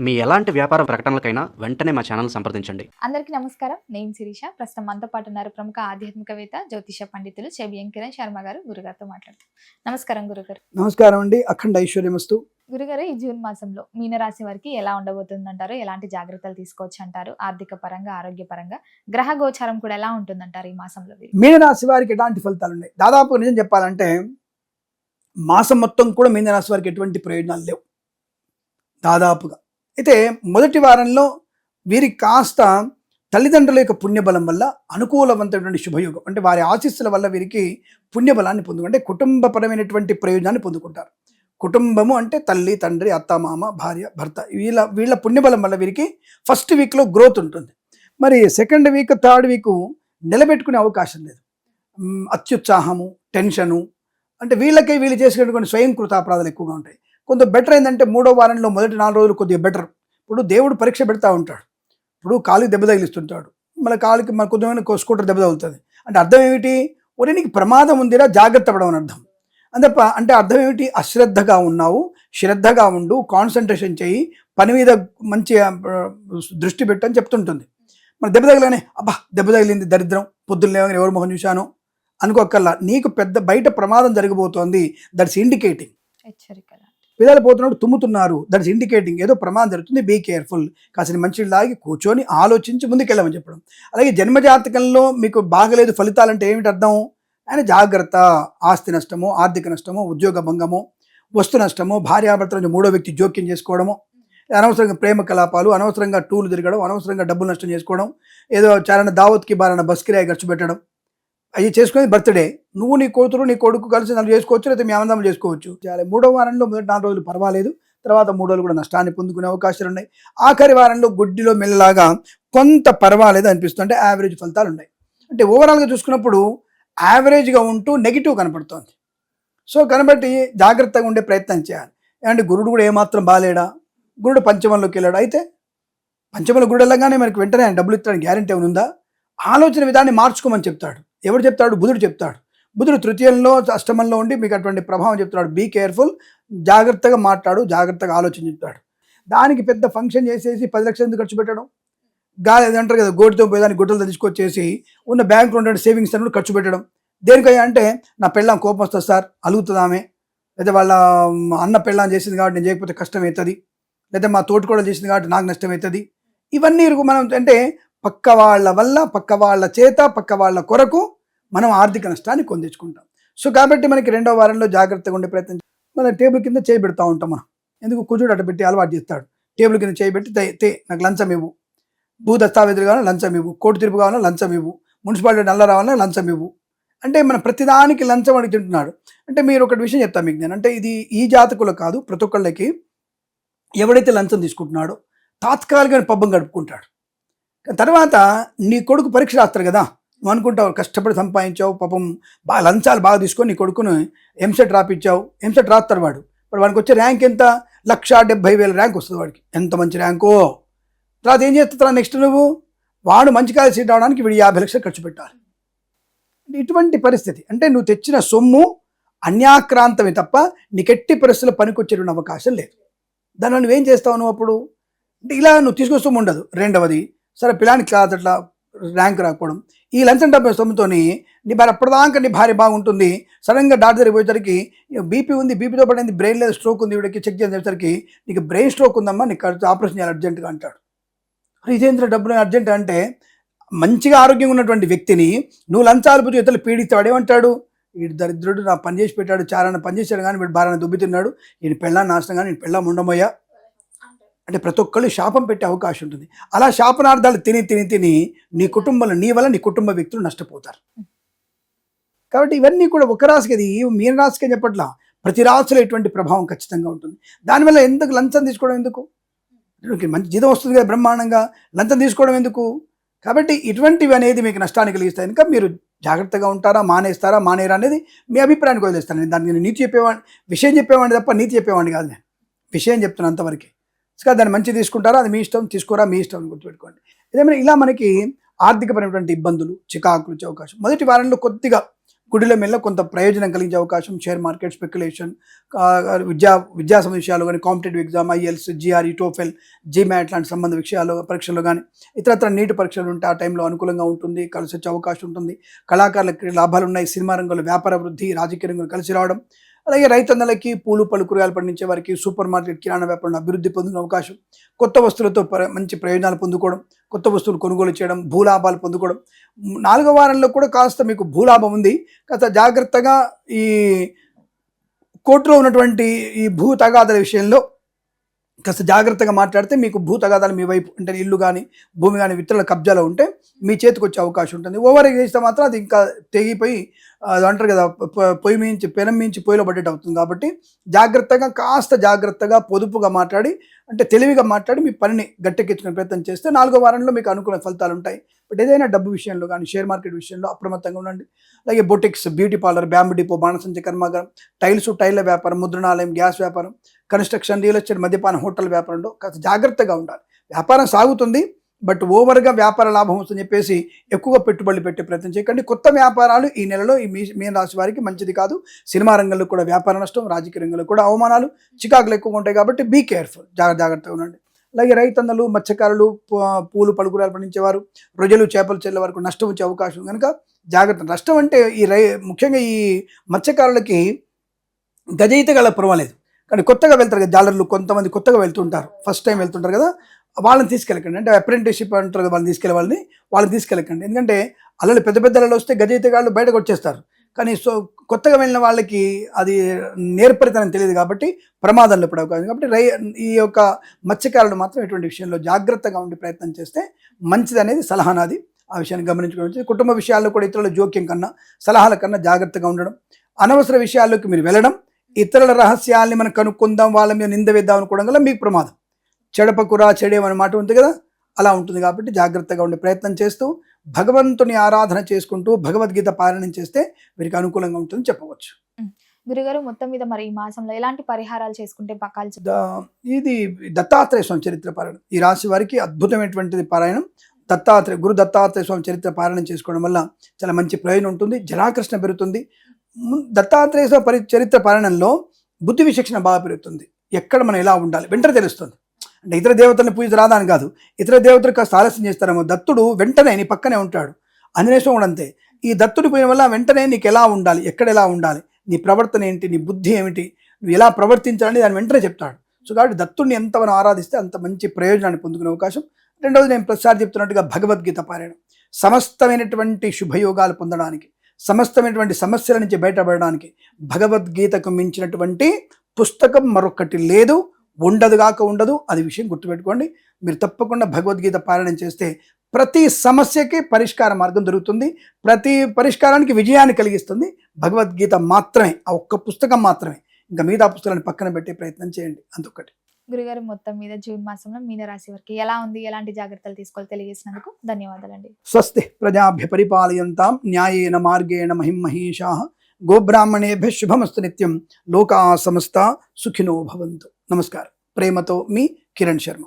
మీ ఎలాంటి వ్యాపార ప్రకటనలకైనా వెంటనే మా ఛానల్ సంప్రదించండి. అందరికీ నమస్కారం. నేను శిరీష. ప్రస్తుతం మనతో పాటు ఉన్నారు ప్రముఖ ఆధ్యాత్మికవేత్త, జ్యోతిష పండితులు చెబియం కిరణ్ శర్మ గారు. గురుగారితో మాట్లాడుతాం. నమస్కారం గురుగారు. నమస్కారం అండి. అఖండ ఐశ్వర్యమస్తు. గురుగారు, ఈ జూన్ మాసంలో మీనరాశి వారికి ఎలా ఉండబోతుందంటారు? ఎలాంటి జాగ్రత్తలు తీసుకోవచ్చు అంటారు? ఆర్థిక పరంగా, ఆరోగ్యపరంగా, గ్రహ గోచారం కూడా ఎలా ఉంటుందంటారు ఈ మాసంలో? మీనరాశి వారికి ఎలాంటి ఫలితాలు ఉన్నాయి? దాదాపు నిజం చెప్పాలంటే మాసం మొత్తం కూడా మీనరాశి వారికి ఎటువంటి ప్రయోజనాలు లేవు దాదాపుగా. అయితే మొదటి వారంలో వీరికి కాస్త తల్లిదండ్రుల యొక్క పుణ్యబలం వల్ల అనుకూలవంతమైనటువంటి శుభయోగం, అంటే వారి ఆశీస్సుల వల్ల వీరికి పుణ్యబలాన్ని అంటే కుటుంబపరమైనటువంటి ప్రయోజనాన్ని పొందుకుంటారు. కుటుంబము అంటే తల్లి, తండ్రి, అత్త, మామ, భార్య, భర్త, వీళ్ళ పుణ్యబలం వల్ల వీరికి ఫస్ట్ వీక్లో గ్రోత్ ఉంటుంది. మరి సెకండ్ వీక్, థర్డ్ వీక్ నిలబెట్టుకునే అవకాశం లేదు. అత్యుత్సాహము, టెన్షను, అంటే వీళ్ళు చేసేటువంటి స్వయం కృతాపరాధాలు ఎక్కువగా ఉంటాయి. కొంత బెటర్ ఏంటంటే మూడో వారంలో మొదటి 4 రోజులు కొద్దిగా బెటర్. ఇప్పుడు దేవుడు పరీక్ష పెడతా ఉంటాడు. ఇప్పుడు కాలుకి దెబ్బ తగిలిస్తుంటాడు, మన కాలుకి మన కొంచెం స్కూటర్ దెబ్బ తగులుతుంది. అంటే అర్థం ఏమిటి? ఒరే నీకు ప్రమాదం ఉందిరా, జాగ్రత్త పడమని అర్థం. అంతప్ప అంటే అర్థం ఏమిటి? అశ్రద్ధగా ఉన్నావు, శ్రద్ధగా ఉండు, కాన్సన్ట్రేషన్ చేయి, పని మీద మంచి దృష్టి పెట్టని చెప్తుంటుంది. మన దెబ్బ తగలగానే అబ్బా దెబ్బ తగిలింది దరిద్రం, పొద్దున్న లేవగానే ఎవరు మొహం చూశాను అనుకోకల్లా, నీకు పెద్ద బయట ప్రమాదం జరగబోతోంది, దట్స్ ఇండికేటింగ్. పిల్లలు పోతున్నప్పుడు తుమ్ముతున్నారు, దట్స్ ఇండికేటింగ్ ఏదో ప్రమాదం జరుగుతుంది, బీ కేర్ఫుల్. కాసిన మంచి లాగి కూర్చొని ఆలోచించి ముందుకెళ్ళమని చెప్పడం. అలాగే జన్మజాతకంలో మీకు బాగలేదు ఫలితాలంటే ఏమిటి అర్థం? ఆయన జాగ్రత్త. ఆస్తి నష్టము, ఆర్థిక నష్టము, ఉద్యోగ భంగము, వస్తు నష్టము, భార్యాభర్తల మూడో వ్యక్తి జోక్యం చేసుకోవడము, అనవసరంగా ప్రేమ కలాపాలు, అనవసరంగా టూలు తిరగడం, అనవసరంగా డబ్బులు నష్టం చేసుకోవడం, ఏదో చారణ దావత్కి బారణ బస్ కిరాయి ఖర్చు పెట్టడం, అవి చేసుకునేది బర్త్డే. నువ్వు నీ కూతురు నీ కొడుకు కలిసి నన్ను చేసుకోవచ్చు, లేకపోతే మీ ఆనందం చేసుకోవచ్చు. చాలా మూడో వారంలో మొదటి 4 రోజులు పర్వాలేదు, తర్వాత 3 రోజులు కూడా నష్టాన్ని పొందుకునే అవకాశాలు ఉన్నాయి. ఆఖరి వారంలో గుడ్డిలో మెల్లలాగా కొంత పర్వాలేదు అనిపిస్తుంది, అంటే యావరేజ్ ఫలితాలు ఉన్నాయి. అంటే ఓవరాల్గా చూసుకున్నప్పుడు యావరేజ్గా ఉంటూ నెగిటివ్ కనపడుతోంది. సో కనబట్టి జాగ్రత్తగా ఉండే ప్రయత్నం చేయాలి. అంటే గురుడు కూడా ఏమాత్రం బాలేడా, గురుడు పంచమంలోకి వెళ్ళాడు. అయితే పంచమంలో గురుడు వెళ్ళగానే మనకి వెంటనే ఆయన డబ్బులు ఇస్తాడని గ్యారెంటీ ఏమైనా ఉందా? ఆలోచన విధాన్ని మార్చుకోమని చెప్తాడు. ఎవరు చెప్తాడు? బుధుడు చెప్తాడు. బుధుడు తృతీయంలో, అష్టమంలో ఉండి మీకు అటువంటి ప్రభావం చెప్తాడు. బీ కేర్ఫుల్, జాగ్రత్తగా మాట్లాడు, జాగ్రత్తగా ఆలోచన చెప్తాడు. దానికి పెద్ద ఫంక్షన్ చేసేసి 10 లక్షలు ఎందుకు ఖర్చు పెట్టడం? గాలి అంటారు కదా, గోటితో పోయేదాన్ని గుడ్డలతో తీసుకొచ్చేసి ఉన్న బ్యాంకులో ఉండే సేవింగ్స్ అన్ని ఖర్చు పెట్టడం. దేనికయ్యా అంటే నా పెళ్ళాం కోపం వస్తుంది సార్, అలుగుతుందామే, లేదా వాళ్ళ అన్న పెళ్ళాం చేసింది కాబట్టి నేను చేయకపోతే కష్టం అవుతుంది, లేదా మా తోటి కూడా చేసింది కాబట్టి నాకు నష్టం అవుతుంది. ఇవన్నీ మనం అంటే పక్క వాళ్ళ వల్ల, పక్క వాళ్ళ చేత, పక్క వాళ్ళ కొరకు మనం ఆర్థిక నష్టాన్ని కొందించుకుంటాం. సో కాబట్టి మనకి 2వ వారంలో జాగ్రత్తగా ఉండే ప్రయత్నం. మన టేబుల్ కింద చేయి పెడతా ఉంటాం మనం. ఎందుకు? కుజుడు అటు పెట్టి అలవాటు చేస్తాడు. టేబుల్ కింద చేయి పెట్టి నాకు లంచం ఇవ్వు, భూ దస్తావేజులు కావాలన్నా లంచం ఇవ్వు, కోర్టు తీర్పు కావాలన్నా లంచం ఇవ్వు, మున్సిపాలిటీ నల్ల రావాలన్నా లంచం ఇవ్వు. అంటే మన ప్రతిదానికి లంచం అడిగి తింటున్నాడు. అంటే మీరు ఒకటి విషయం చెప్తాను మీకు నేను, అంటే ఇది ఈ జాతకులు కాదు, ప్రతి ఒక్కళ్ళకి ఎవడైతే లంచం తీసుకుంటున్నాడో తాత్కాలికమైన పబ్బం గడుపుకుంటాడు. తర్వాత నీ కొడుకు పరీక్ష రాస్తారు కదా, నువ్వు అనుకుంటావు కష్టపడి సంపాదించావు, పాపం బాగా లంచాలు బాగా తీసుకొని నీ కొడుకును ఎంసెట్ రాపిచ్చావు. ఎంసెట్ రాస్తాడు వాడు. ఇప్పుడు వాడికి వచ్చే ర్యాంక్ ఎంత? 1,70,000 ర్యాంక్ వస్తుంది వాడికి. ఎంత మంచి ర్యాంకో. తర్వాత ఏం చేస్తా నెక్స్ట్ నువ్వు? వాడు మంచి కాలేజీ సీట్ రావడానికి వీడు 50 లక్షలు ఖర్చు పెట్టాలి. ఇటువంటి పరిస్థితి. అంటే నువ్వు తెచ్చిన సొమ్ము అన్యాక్రాంతమే తప్ప నీకెట్టి పరిస్థితుల్లో పనికొచ్చేటువంటి అవకాశం లేదు. దానివల్ల నువ్వేం చేస్తావు? నువ్వు అప్పుడు అంటే ఇలా నువ్వు తీసుకునే సొమ్ము ఉండదు. రెండవది, సరే పిల్లానికి క్లాస్ అట్లా ర్యాంక్ రాకపోవడం, ఈ లంచం డబ్బు సొమ్ముతో నీ భార్య అప్పటిదాకా నీ భార్య బాగుంటుంది, సడన్గా డాక్టర్ దగ్గరికి పోయేసరికి బీపీ ఉంది, బీపీతో పడింది, బ్రెయిన్ లేదు, స్ట్రోక్ ఉంది, వీడికి చెక్ చేసేసరికి నీకు బ్రెయిన్ స్ట్రోక్ ఉందమ్మా, నీకు ఆపరేషన్ చేయాలి అర్జెంటుగా అంటాడు. ఇదేంద్ర డబ్బులు అర్జెంట్ అంటే, మంచిగా ఆరోగ్యంగా ఉన్నటువంటి వ్యక్తిని నువ్వు లంచాలు పుచ్చి ఇతరులు పీడిస్తాడు. ఏమంటాడు? వీడు దరిద్రుడు, నా పని చేసి పెట్టాడు, చారాన్ని పని చేశాడు కానీ వీడు భార్యను దుబ్బితున్నాడు, నేను పెళ్ళాన్ని నాశనం కానీ నేను పెళ్ళాం ఉండమయ్యా అంటే ప్రతి ఒక్కళ్ళు శాపం పెట్టే అవకాశం ఉంటుంది. అలా శాపనార్థాలు తిని నీ కుటుంబంలో, నీ వల్ల నీ కుటుంబ వ్యక్తులు నష్టపోతారు. కాబట్టి ఇవన్నీ కూడా ఒక రాశికి, అది మీన రాశికి చెప్పట్లా, ప్రతి రాశిలో ఎటువంటి ప్రభావం ఖచ్చితంగా ఉంటుంది. దానివల్ల ఎందుకు లంచం తీసుకోవడం? ఎందుకు? మంచి జీతం వస్తుంది కదా బ్రహ్మాండంగా, లంచం తీసుకోవడం ఎందుకు? కాబట్టి ఇటువంటివి అనేది మీకు నష్టాన్ని కలిగిస్తాయి. ఇంకా మీరు జాగ్రత్తగా ఉంటారా, మానేరా అనేది మీ అభిప్రాయానికి వదిలేస్తాను. నేను దానికి నీతి చెప్పేవాడిని, విషయం చెప్పేవాడిని తప్ప నీతి చెప్పేవాడిని కాదు. నేను విషయం చెప్తున్నాను అంతవరకే. దాన్ని మంచి తీసుకుంటారా, అది మీ ఇష్టం, తీసుకోరా మీ ఇష్టం అని గుర్తుపెట్టుకోండి. ఏదేమైనా ఇలా మనకి ఆర్థికపరమైనటువంటి ఇబ్బందులు, చికాకులు వచ్చే అవకాశం. మొదటి వారంలో కొద్దిగా కుడిల మెల్ల కొంత ప్రయోజనం కలిగించే అవకాశం, షేర్ మార్కెట్, స్పెక్యులేషన్, విద్యా విషయాలు కానీ, competitive exam, IELTS, GRE, TOEFL, GMAT లాంటి సంబంధ విషయాలు పరీక్షలు కానీ, ఇతరత్ర నీటి పరీక్షలు ఉంటే ఆ టైంలో అనుకూలంగా ఉంటుంది, కలిసి వచ్చే అవకాశం ఉంటుంది. కళాకారులకి లాభాలు ఉన్నాయి. సినిమా రంగంలో వ్యాపార వృద్ధి, రాజకీయ రంగంలో కలిసి రావడం. అలాగే రైతన్నలకి, పూలు పళ్ళు కూరగాయలు పండించే వారికి సూపర్ మార్కెట్, కిరాణా వ్యాపారంలో అభివృద్ధి పొందిన అవకాశం, కొత్త వస్తువులతో మంచి ప్రయోజనాలు పొందుకోవడం, కొత్త వస్తువులు కొనుగోలు చేయడం, భూలాభాలు పొందుకోవడం. 4వ వారంలో కూడా కాస్త మీకు భూలాభం ఉంది. కాస్త జాగ్రత్తగా ఈ కోర్టులో ఉన్నటువంటి ఈ భూ తగాదాల విషయంలో కాస్త జాగ్రత్తగా మాట్లాడితే మీకు భూ తగాదాలు మీ వైపు అంటే ఇల్లు కానీ, భూమి కానీ ఇతరుల కబ్జాలో ఉంటే మీ చేతికి వచ్చే అవకాశం ఉంటుంది. ఓవర్ చేస్తే మాత్రం అది ఇంకా తెగిపోయి అది అంటారు కదా, పొయ్యి మించి పెనం మించి పొయ్యిలో పడ్డట్టు అవుతుంది. కాబట్టి కాస్త జాగ్రత్తగా పొదుపుగా మాట్లాడి, అంటే తెలివిగా మాట్లాడి మీ పనిని గట్టెక్కించుకునే ప్రయత్నం చేస్తే 4వ వారంలో మీకు అనుకూల ఫలితాలు ఉంటాయి. బట్ ఏదైనా డబ్బు విషయంలో కానీ, షేర్ మార్కెట్ విషయంలో అప్రమత్తంగా ఉండండి. అలాగే boutiques, beauty parlour, bamboo depot, బాణసంచ కర్మాగారం, టైళ్ళ వ్యాపారం, ముద్రణాలయం, గ్యాస్ వ్యాపారం, కన్స్ట్రక్షన్, రియల్ ఎస్టేట్, మద్యపాన హోటల్ వ్యాపారంలో కాస్త జాగ్రత్తగా ఉండాలి. వ్యాపారం సాగుతుంది, బట్ ఓవర్గా వ్యాపార లాభం వస్తుందని చెప్పేసి ఎక్కువగా పెట్టుబడులు పెట్టే ప్రయత్నం చేయకండి. కొత్త వ్యాపారాలు ఈ నెలలో ఈ మీన రాశి వారికి మంచిది కాదు. సినిమా రంగంలో కూడా వ్యాపార నష్టం, రాజకీయ రంగంలో కూడా అవమానాలు, చికాకులు ఎక్కువగా ఉంటాయి. కాబట్టి బీ కేర్ఫుల్, జాగ్రత్తగా ఉండండి. అలాగే రైతన్నలు, మత్స్యకారులు, పూలు పలుకురాలు పండించేవారు, రొయ్యలు, చేపలు చెల్లె వరకు నష్టం వచ్చే అవకాశం కనుక జాగ్రత్త. నష్టం అంటే ముఖ్యంగా ఈ మత్స్యకారులకి గజయితగల పర్వాలేదు, కానీ కొత్తగా వెళ్తారు కదా జాలర్లు, కొంతమంది కొత్తగా వెళ్తుంటారు, ఫస్ట్ టైం వెళ్తుంటారు కదా, వాళ్ళని తీసుకెళ్ళకండి. అంటే అప్రెంటిస్షిప్ అంటారు కదా, వాళ్ళని తీసుకెళ్ళకండి. ఎందుకంటే అలలు పెద్ద అలలు వస్తే గజయితగాళ్ళు బయటకు వచ్చేస్తారు. కానీ కొత్తగా వెళ్ళిన వాళ్ళకి అది నేర్పరితనం తెలియదు కాబట్టి ప్రమాదంలో పడే అవకాశం. కాబట్టి ఈ యొక్క మత్స్యకారులు మాత్రం ఎటువంటి విషయంలో జాగ్రత్తగా ఉండే ప్రయత్నం చేస్తే మంచిది అనేది సలహా నాది. ఆ విషయాన్ని గమనించుకోవచ్చు. కుటుంబ విషయాల్లో కూడా ఇతరుల జోక్యం కన్నా, సలహాల కన్నా జాగ్రత్తగా ఉండడం, అనవసర విషయాల్లోకి మీరు వెళ్ళడం, ఇతరుల రహస్యాల్ని మనం కనుక్కుందాం, వాళ్ళ మీద నింద వేద్దాం అనుకోవడం వల్ల మీకు ప్రమాదం. చెడపకురా చెడేమనే మాట ఉంటుంది కదా, అలా ఉంటుంది. కాబట్టి జాగ్రత్తగా ఉండే ప్రయత్నం చేస్తూ భగవంతుని ఆరాధన చేసుకుంటూ భగవద్గీత పారాయణం చేస్తే వీరికి అనుకూలంగా ఉంటుందని చెప్పవచ్చు. గురుగారు, మొత్తం మీద మరి ఈ మాసంలో ఎలాంటి పరిహారాలు చేసుకుంటే ఇది దత్తాత్రేయ స్వామి చరిత్ర పారాయణం ఈ రాశి వారికి అద్భుతమైనటువంటిది పారాయణం. గురు దత్తాత్రేయ స్వామి చరిత్ర పారాయణం చేసుకోవడం వల్ల చాలా మంచి ప్రయోజనం ఉంటుంది. జనాకృష్ణ పెరుగుతుంది. దత్తాత్రేయ స్వామి చరిత్ర పారాయణంలో బుద్ధి విచక్షణ బాగా పెరుగుతుంది. ఎక్కడ మనం ఎలా ఉండాలి వెంటనే తెలుస్తుంది. అంటే ఇతర దేవతలను పూజ రాదా అని కాదు, ఇతర దేవతలు కాస్త ఆలస్యం చేస్తారేమో, దత్తుడు వెంటనే నీ పక్కనే ఉంటాడు. ఆంజనేయ స్వామి కూడా అంతే. ఈ దత్తుడి పూజ వల్ల వెంటనే నీకు ఎలా ఉండాలి, ఎక్కడ ఎలా ఉండాలి, నీ ప్రవర్తన ఏంటి, నీ బుద్ధి ఏమిటి, నువ్వు ఎలా ప్రవర్తించాలని దాన్ని వెంటనే చెప్తాడు. సో కాబట్టి దత్తుడిని ఎంత మనం ఆరాధిస్తే అంత మంచి ప్రయోజనాన్ని పొందుకునే అవకాశం. రెండవది, నేను ప్రతిసారి చెప్తున్నట్టుగా భగవద్గీత పారాయణం సమస్తమైనటువంటి శుభయోగాలు పొందడానికి, సమస్తమైనటువంటి సమస్యల నుంచి బయటపడడానికి భగవద్గీతకు మించినటువంటి పుస్తకం మరొకటి లేదు, ఉండదు. అది విషయం గుర్తుపెట్టుకోండి. మీరు తప్పకుండా భగవద్గీత పారాయణం చేస్తే ప్రతి సమస్యకి పరిష్కార మార్గం దొరుకుతుంది, ప్రతి పరిష్కారానికి విజయాన్ని కలిగిస్తుంది. భగవద్గీత మాత్రమే, ఆ ఒక్క పుస్తకం మాత్రమే. ఇంకా మిగతా పుస్తకాలను పక్కన పెట్టే ప్రయత్నం చేయండి. అంతొక్కటి. గురుగారు, మొత్తం మీద జూన్ మాసంలో మీనరాశి వారికి ఎలా ఉంది, ఎలాంటి జాగ్రత్తలు తీసుకోవాలి తెలియజేసినందుకు ధన్యవాదాలండి. స్వస్తి ప్రజాభ్య పరిపాలయంతాం న్యాయేన మార్గేణ మహిమహీషాః గోబ్రాహ్మణేభ్య శుభమస్తు నిత్యం. లోకా సమస్త సుఖినో భవంతు. నమస్కారం. ప్రేమతో మీ కిరణ్ శర్మ.